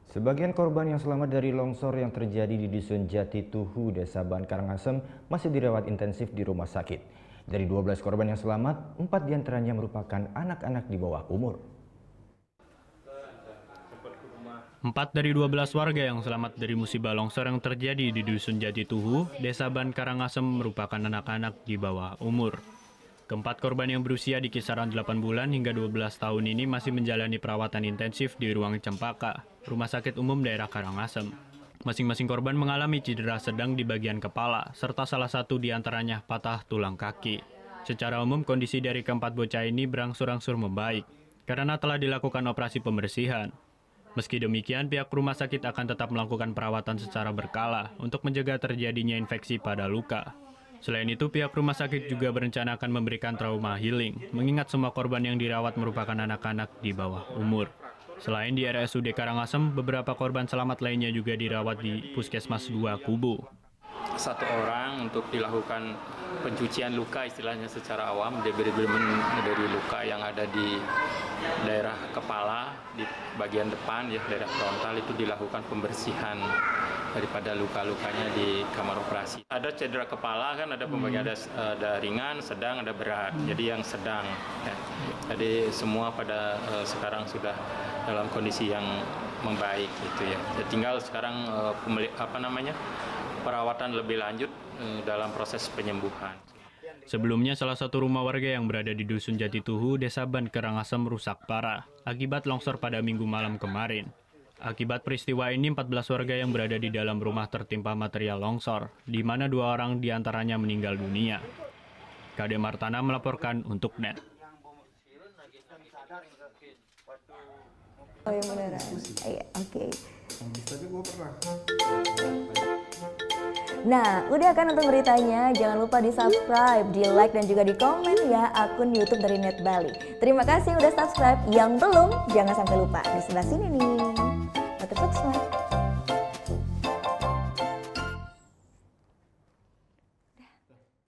Sebagian korban yang selamat dari longsor yang terjadi di Dusun Jati Tuhu, Desa Ban Karangasem masih dirawat intensif di rumah sakit. Dari 12 korban yang selamat, 4 diantaranya merupakan anak-anak di bawah umur. 4 dari 12 warga yang selamat dari musibah longsor yang terjadi di Dusun Jati Tuhu, Desa Ban Karangasem merupakan anak-anak di bawah umur. Keempat korban yang berusia di kisaran 8 bulan hingga 12 tahun ini masih menjalani perawatan intensif di ruang Cempaka, Rumah Sakit Umum Daerah Karangasem. Masing-masing korban mengalami cedera sedang di bagian kepala, serta salah satu diantaranya patah tulang kaki. Secara umum, kondisi dari keempat bocah ini berangsur-angsur membaik, karena telah dilakukan operasi pembersihan. Meski demikian, pihak rumah sakit akan tetap melakukan perawatan secara berkala untuk mencegah terjadinya infeksi pada luka. Selain itu, pihak rumah sakit juga berencana akan memberikan trauma healing, mengingat semua korban yang dirawat merupakan anak-anak di bawah umur. Selain di RSUD Karangasem, beberapa korban selamat lainnya juga dirawat di Puskesmas 2 Kubu. Satu orang untuk dilakukan pencucian luka, istilahnya secara awam, dari luka yang ada di daerah kepala, di bagian depan, ya daerah frontal, itu dilakukan pembersihan daripada luka-lukanya di kamar operasi. Ada cedera kepala kan, ada pembagian, ada ringan, sedang, ada berat. Jadi yang sedang, ya. Jadi semua pada sekarang sudah dalam kondisi yang membaik, gitu ya. Tinggal sekarang perawatan lebih lanjut dalam proses penyembuhan. Sebelumnya, salah satu rumah warga yang berada di Dusun Jati Tuhu, Desa Ban Karangasem rusak parah akibat longsor pada Minggu malam kemarin. Akibat peristiwa ini, 14 warga yang berada di dalam rumah tertimpa material longsor, di mana 2 orang diantaranya meninggal dunia. Kade Martana melaporkan untuk NET. Oh, yang beneran. Iya, oke. Nah, udah kan nonton beritanya? Jangan lupa di-subscribe, di-like, dan juga di-komen ya akun YouTube dari Net Bali. Terima kasih udah subscribe. Yang belum, jangan sampai lupa. Di sebelah sini nih. Subscribe.